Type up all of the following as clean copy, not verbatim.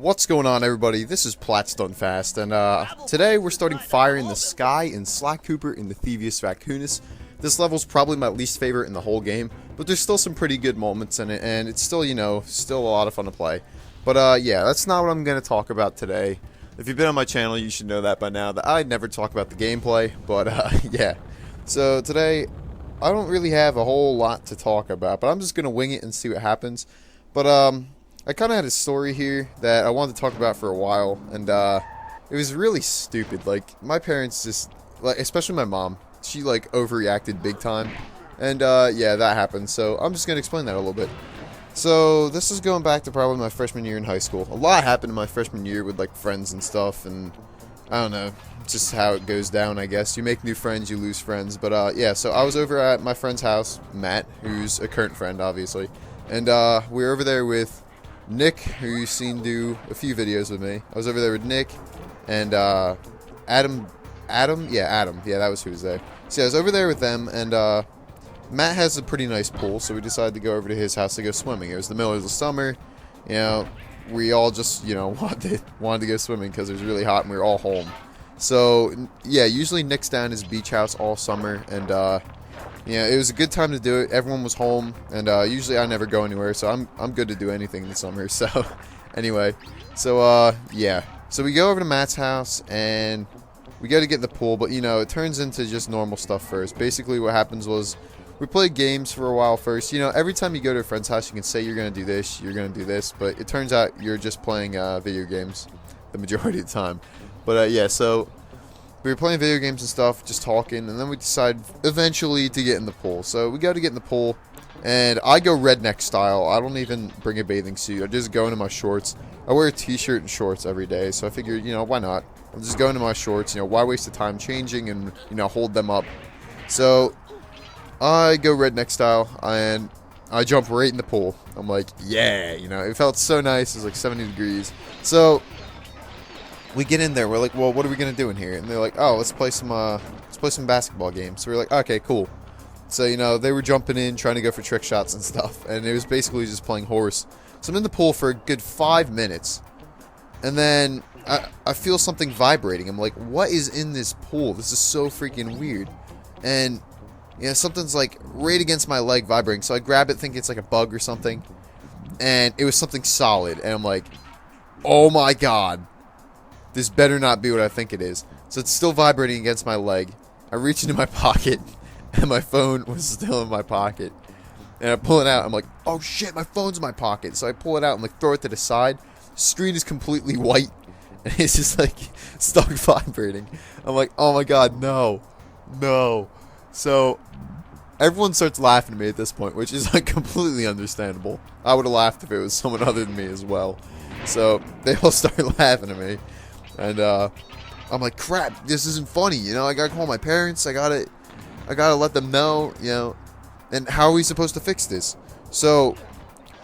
What's going on, everybody? This is PlatsDoneFast, and today we're starting Fire in the Sky in Sly Cooper in the Thievius Racconus. This level's probably my least favorite in the whole game, but there's still some pretty good moments in it, and it's still, still a lot of fun to play. But yeah, that's not what I'm going to talk about today. If you've been on my channel, you should know that by now, that I never talk about the gameplay, but yeah. So today, I don't really have a whole lot to talk about, but I'm just going to wing it and see what happens. But I kind of had a story here that I wanted to talk about for a while, and it was really stupid. Like, my parents just, like, especially my mom, she, like, overreacted big time, and yeah, that happened, so I'm just going to explain that a little bit. So, this is going back to probably my freshman year in high school. A lot happened in my freshman year with, like, friends and stuff, and I don't know, just how it goes down, I guess. You make new friends, you lose friends, but yeah, so I was over at my friend's house, Matt, who's a current friend, obviously, and we were over there with Nick, who you've seen do a few videos with me. I was over there with Nick and Adam, yeah, that was who was there. So yeah, I was over there with them, and Matt has a pretty nice pool, so we decided to go over to his house to go swimming. It was the middle of the summer, we all just, wanted to go swimming because it was really hot and we were all home. So yeah, usually Nick's down at his beach house all summer, and yeah, it was a good time to do it. Everyone was home, and usually I never go anywhere, so I'm good to do anything in the summer. So anyway, so yeah, so we go over to Matt's house and we got to get in the pool, but it turns into just normal stuff first. Basically, what happens was we played games for a while first. Every time you go to a friend's house, you can say you're gonna do this, you're gonna do this, but it turns out you're just playing video games the majority of the time. But yeah, so we were playing video games and stuff, just talking, and then we decided eventually to get in the pool. So we got to get in the pool, and I go redneck style. I don't even bring a bathing suit. I just go into my shorts. I wear a t-shirt and shorts every day, so I figured, why not? I'll just go into my shorts, why waste the time changing and, hold them up. So I go redneck style, and I jump right in the pool. I'm like, yeah, it felt so nice. It was like 70 degrees. So we get in there, we're like, well, what are we gonna do in here? And they're like, oh, let's play some basketball games. So we're like, okay, cool. So, they were jumping in, trying to go for trick shots and stuff, and it was basically just playing horse. So I'm in the pool for a good 5 minutes, and then I feel something vibrating. I'm like, what is in this pool? This is so freaking weird. And, something's like right against my leg vibrating, so I grab it thinking it's like a bug or something, and it was something solid, and I'm like, oh my god. This better not be what I think it is. So it's still vibrating against my leg. I reach into my pocket, and my phone was still in my pocket. And I pull it out. I'm like, oh shit, my phone's in my pocket. So I pull it out and like throw it to the side. Screen is completely white, and it's just like stuck vibrating. I'm like, oh my god, no. So everyone starts laughing at me at this point, which is like completely understandable. I would have laughed if it was someone other than me as well. So they all start laughing at me. And I'm like, crap, this isn't funny, I gotta call my parents, I gotta let them know, and how are we supposed to fix this? So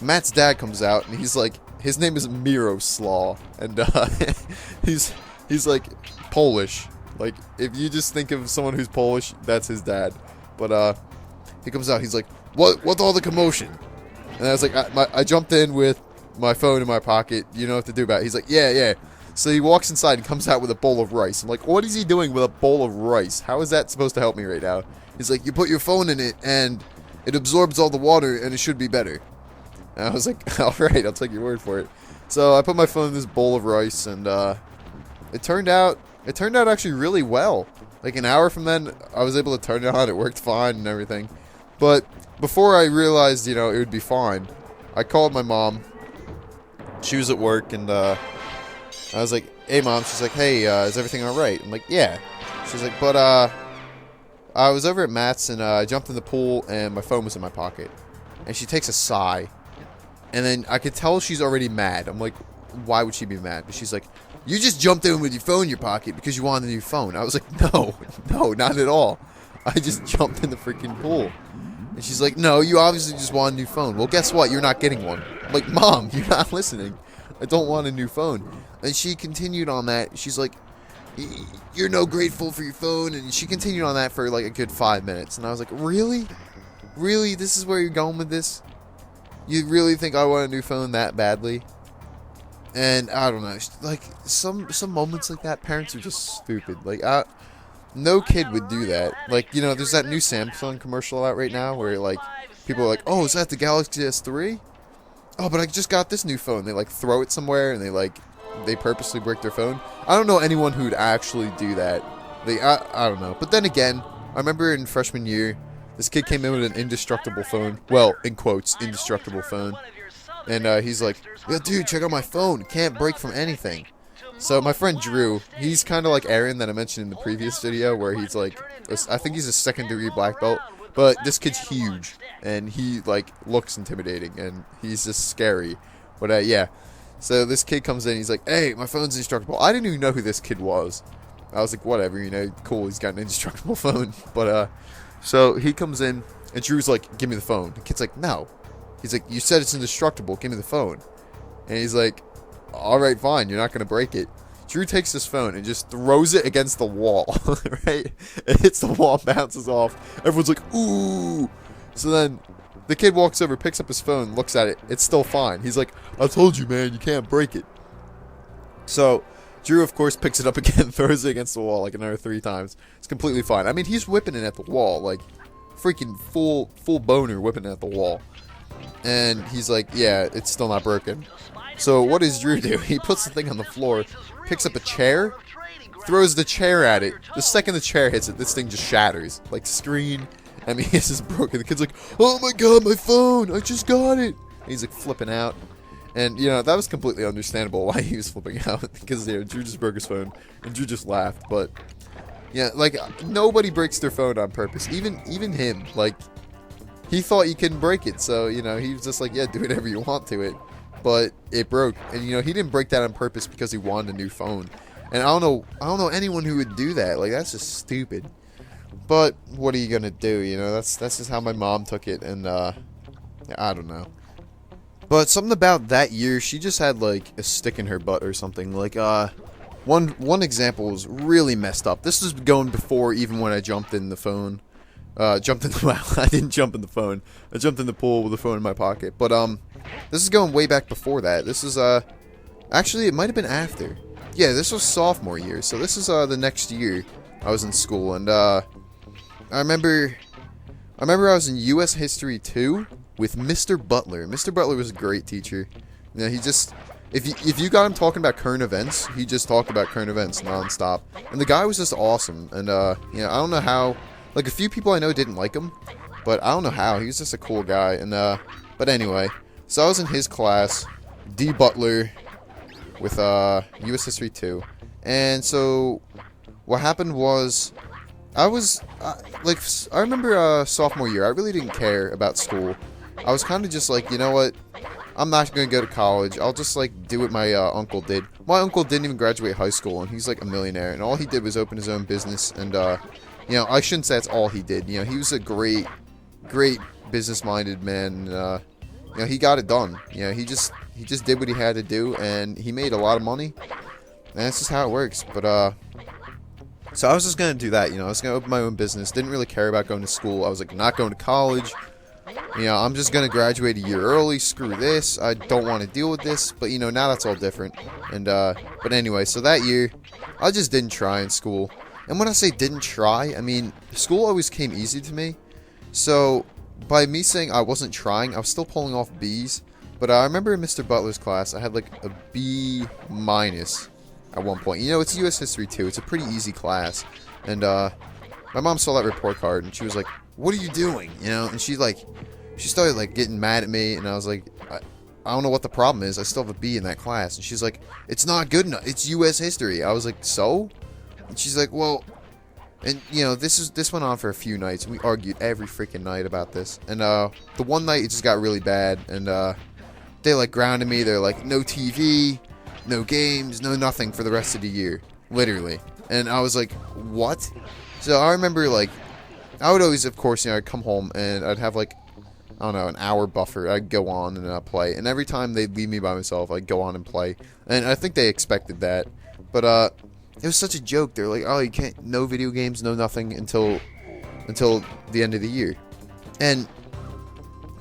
Matt's dad comes out, and he's like, his name is Miroslav, and he's like Polish. Like, if you just think of someone who's Polish, that's his dad. But he comes out, he's like, what's all the commotion? And I was like, I jumped in with my phone in my pocket, you know what to do about it. He's like, yeah. So he walks inside and comes out with a bowl of rice. I'm like, what is he doing with a bowl of rice? How is that supposed to help me right now? He's like, you put your phone in it, and it absorbs all the water, and it should be better. And I was like, alright, I'll take your word for it. So I put my phone in this bowl of rice, and it turned out actually really well. Like an hour from then, I was able to turn it on. It worked fine and everything. But before I realized, it would be fine, I called my mom. She was at work, and I was like, hey mom, she's like, hey, is everything alright? I'm like, yeah. She's like, but I was over at Matt's, and I jumped in the pool, and my phone was in my pocket. And she takes a sigh, and then I could tell she's already mad. I'm like, why would she be mad? But she's like, you just jumped in with your phone in your pocket because you wanted a new phone. I was like, no, not at all. I just jumped in the freaking pool. And she's like, no, you obviously just want a new phone. Well, guess what? You're not getting one. I'm like, mom, you're not listening. I don't want a new phone. And she continued on that. She's like, you're no grateful for your phone. And she continued on that for like a good 5 minutes. And I was like, really? Really? This is where you're going with this? You really think I want a new phone that badly? And I don't know, like some moments like that, parents are just stupid. Like no kid would do that. Like, you know, there's that new Samsung commercial out right now where like people are like, "Oh, is that the Galaxy S3? Oh, but I just got this new phone." They like throw it somewhere and they purposely break their phone. I don't know anyone who'd actually do that. I don't know. But then again, I remember in freshman year, this kid came in with an indestructible phone. Well, in quotes, indestructible phone. And he's like, "Yeah, dude, check out my phone. It can't break from anything." So my friend Drew, he's kind of like Aaron that I mentioned in the previous video, where he's like, I think he's a second-degree black belt. But this kid's huge, and he like looks intimidating, and he's just scary. But yeah. So this kid comes in, he's like, "Hey, my phone's indestructible." I didn't even know who this kid was. I was like, whatever, you know, cool, he's got an indestructible phone. But so he comes in, and Drew's like, "Give me the phone." The kid's like, "No." He's like, "You said it's indestructible, give me the phone." And he's like, "Alright, fine, you're not going to break it." Drew takes his phone and just throws it against the wall, right? It hits the wall, bounces off. Everyone's like, "Ooh." So then the kid walks over, picks up his phone, looks at it. It's still fine. He's like, "I told you, man, you can't break it." So Drew, of course, picks it up again, throws it against the wall like another 3 times. It's completely fine. I mean, he's whipping it at the wall, like freaking full boner whipping it at the wall. And he's like, "Yeah, it's still not broken." So what does Drew do? He puts the thing on the floor, picks up a chair, throws the chair at it. The second the chair hits it, this thing just shatters. Like, screen. I mean, it's just broken. The kid's like, "Oh my god, my phone! I just got it!" And he's like flipping out. And, you know, that was completely understandable why he was flipping out. Because, you know, Drew just broke his phone. And Drew just laughed. But, yeah, like, nobody breaks their phone on purpose. Even him. Like, he thought you couldn't break it. So, you know, he was just like, "Yeah, do whatever you want to it." But it broke. And, you know, he didn't break that on purpose because he wanted a new phone. And I don't know anyone who would do that. Like, that's just stupid. But what are you gonna do? You know, that's just how my mom took it. And I don't know. But something about that year, she just had like a stick in her butt or something. Like one example was really messed up. This was going before even when I jumped in the phone. Well, I didn't jump in the phone. I jumped in the pool with the phone in my pocket. But this is going way back before that. This is actually, it might have been after. Yeah, this was sophomore year. So this is the next year I was in school. And I remember I was in U.S. History 2 with Mr. Butler. Mr. Butler was a great teacher. You know, he just, if you got him talking about current events, he just talked about current events nonstop. And the guy was just awesome. And you know, I don't know how, like, a few people I know didn't like him, but I don't know how. He was just a cool guy. And but anyway, so I was in his class, D. Butler, with U.S. History 2. And so what happened was, I was I remember sophomore year, I really didn't care about school. I was kind of just like, you know what, I'm not going to go to college. I'll just like do what my uncle did. My uncle didn't even graduate high school, and he's like a millionaire, and all he did was open his own business. And you know, I shouldn't say that's all he did. You know, he was a great business-minded man. You know, he got it done. You know, he just did what he had to do, and he made a lot of money. And that's just how it works. But so I was just going to do that, you know, I was going to open my own business, didn't really care about going to school. I was like, not going to college, you know, I'm just going to graduate a year early, screw this, I don't want to deal with this. But, you know, now that's all different. And but anyway, so that year, I just didn't try in school. And when I say didn't try, I mean, school always came easy to me. So, by me saying I wasn't trying, I was still pulling off B's. But I remember in Mr. Butler's class, I had like a B- at one point. You know, it's U.S. History 2. It's a pretty easy class. And my mom saw that report card, and she was like, "What are you doing?" You know, and she started like getting mad at me, and I was like, I don't know what the problem is. I still have a B in that class. And she's like, "It's not good enough. It's U.S. History." I was like, "So?" And she's like, "Well," and you know, this went on for a few nights. We argued every freaking night about this. And the one night it just got really bad, and they like grounded me. They're like, "No TV, no games, no nothing for the rest of the year." Literally. And I was like, what? So I remember, like, I would always, of course, you know, I'd come home and I'd have like, I don't know, an hour buffer. I'd go on and play. And every time they'd leave me by myself, I'd go on and play. And I think they expected that. But it was such a joke. They're like, "Oh, you can't, no video games, no nothing until the end of the year." And,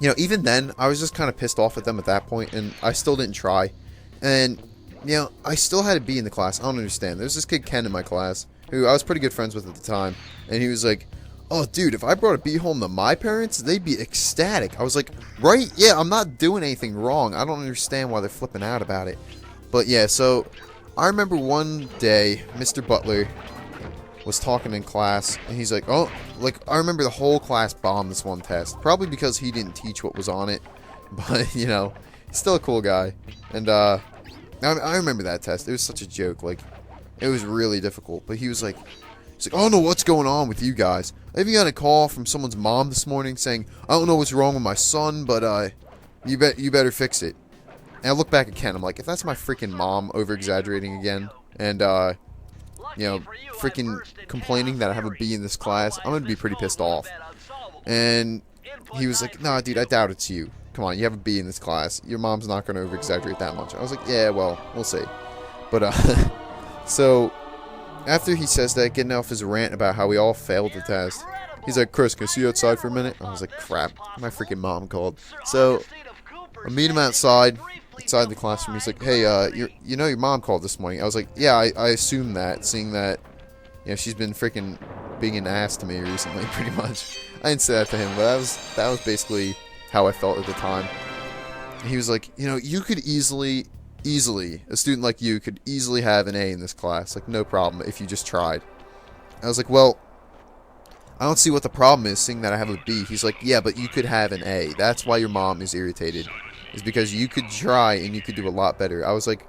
you know, even then, I was just kind of pissed off at them at that point, and I still didn't try. And you know, I still had a B in the class. I don't understand. There's this kid Ken in my class who I was pretty good friends with at the time, and he was like, "Oh, dude, if I brought a B home to my parents, they'd be ecstatic." I was like, "Right? Yeah, I'm not doing anything wrong. I don't understand why they're flipping out about it." But yeah, so I remember one day, Mr. Butler was talking in class, and he's like, "Oh, like, I remember the whole class bombed this one test. Probably because he didn't teach what was on it, but, you know, he's still a cool guy." And, I remember that test. It was such a joke. Like, it was really difficult. But he's like, "I don't know what's going on with you guys. I even got a call from someone's mom this morning saying, I don't know what's wrong with my son, but, you better fix it." And I look back at Ken. I'm like, if that's my freaking mom over-exaggerating again, and, you know, freaking complaining that I have a B in this class, I'm going to be pretty pissed off. And he was like, "Nah, dude, I doubt it's you. Come on, you have a B in this class. Your mom's not going to over-exaggerate that much." I was like, "Yeah, well, we'll see." But, so, after he says that, getting off his rant about how we all failed the test, he's like, "Chris, can I see you outside for a minute?" I was like, crap, my freaking mom called. So, I meet him outside the classroom. He's like, "Hey, you know your mom called this morning." I was like, "Yeah, I assumed that, seeing that, you know, she's been freaking being an ass to me recently, pretty much." I didn't say that to him, but that was basically how I felt at the time. And he was like, "You know, you could easily, a student like you could easily have an A in this class, like, no problem, if you just tried." I was like, "Well, I don't see what the problem is, seeing that I have a B." He's like, "Yeah, but you could have an A. That's why your mom is irritated. Is because you could try and you could do a lot better." I was like,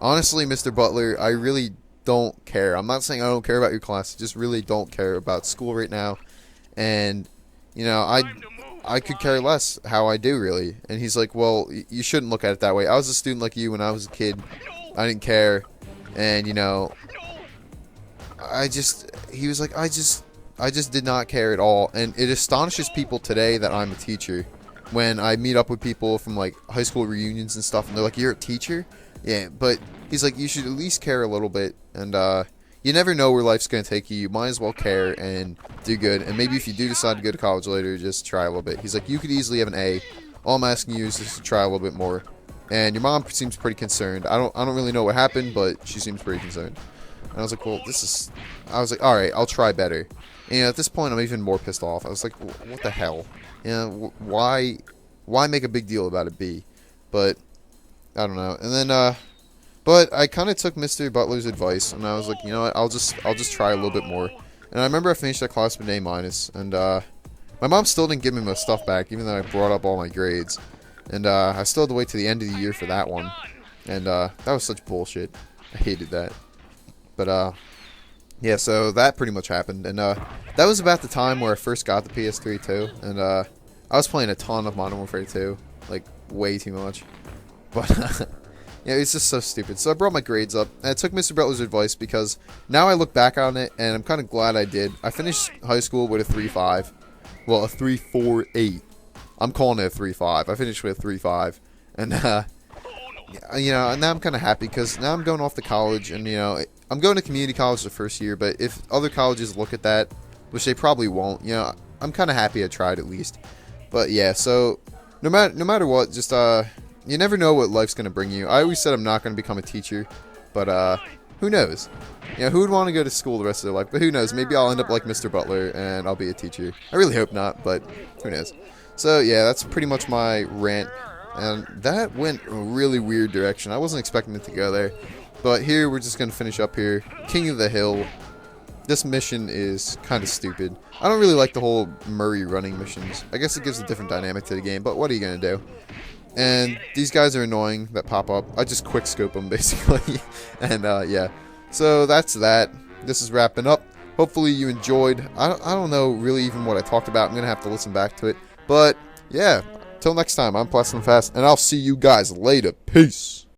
"Honestly, Mr. Butler, I really don't care. I'm not saying I don't care about your class. I just really don't care about school right now. And, you know, I could care less how I do, really." And he's like, "Well, you shouldn't look at it that way. I was a student like you when I was a kid. I didn't care. And, you know, he was like, I just did not care at all. And it astonishes people today that I'm a teacher. When I meet up with people from, like, high school reunions and stuff, and they're like, 'You're a teacher?' Yeah, but he's like, you should at least care a little bit. And, you never know where life's going to take you. You might as well care and do good. And maybe if you do decide to go to college later, just try a little bit." He's like, "You could easily have an A. All I'm asking you is just to try a little bit more. And your mom seems pretty concerned. I don't really know what happened, but she seems pretty concerned." And I was like, "Well, I was like, alright, I'll try better." And at this point, I'm even more pissed off. I was like, what the hell? You know, why make a big deal about a B? But, I don't know. And then, but I kind of took Mr. Butler's advice, and I was like, you know what, I'll just try a little bit more. And I remember I finished that class with an A-, and, my mom still didn't give me my stuff back, even though I brought up all my grades. And, I still had to wait to the end of the year for that one. And, that was such bullshit. I hated that. But, yeah, so that pretty much happened. And, that was about the time where I first got the PS3 too. And, I was playing a ton of Modern Warfare 2. Like, way too much. But, yeah, it's just so stupid. So I brought my grades up, and I took Mr. Butler's advice because now I look back on it, and I'm kind of glad I did. I finished high school with a 3.5. Well, a 3.48. I'm calling it a 3.5. I finished with a 3.5. And, you know, and now I'm kind of happy because now I'm going off to college, and, you know, I'm going to community college the first year, but if other colleges look at that, which they probably won't, you know, I'm kind of happy I tried at least. But, yeah, so no matter what, just, you never know what life's going to bring you. I always said I'm not going to become a teacher, but, who knows? You know, who would want to go to school the rest of their life? But who knows? Maybe I'll end up like Mr. Butler, and I'll be a teacher. I really hope not, but who knows? So, yeah, that's pretty much my rant, and that went a really weird direction. I wasn't expecting it to go there, but here, we're just going to finish up here. King of the Hill. This mission is kind of stupid. I don't really like the whole Murray running missions. I guess it gives a different dynamic to the game, but what are you going to do? And these guys are annoying that pop up. I just quick scope them, basically. And, yeah. So, that's that. This is wrapping up. Hopefully you enjoyed. I don't know really even what I talked about. I'm going to have to listen back to it. But, yeah. Till next time, I'm PlatsDoneFast, and I'll see you guys later. Peace.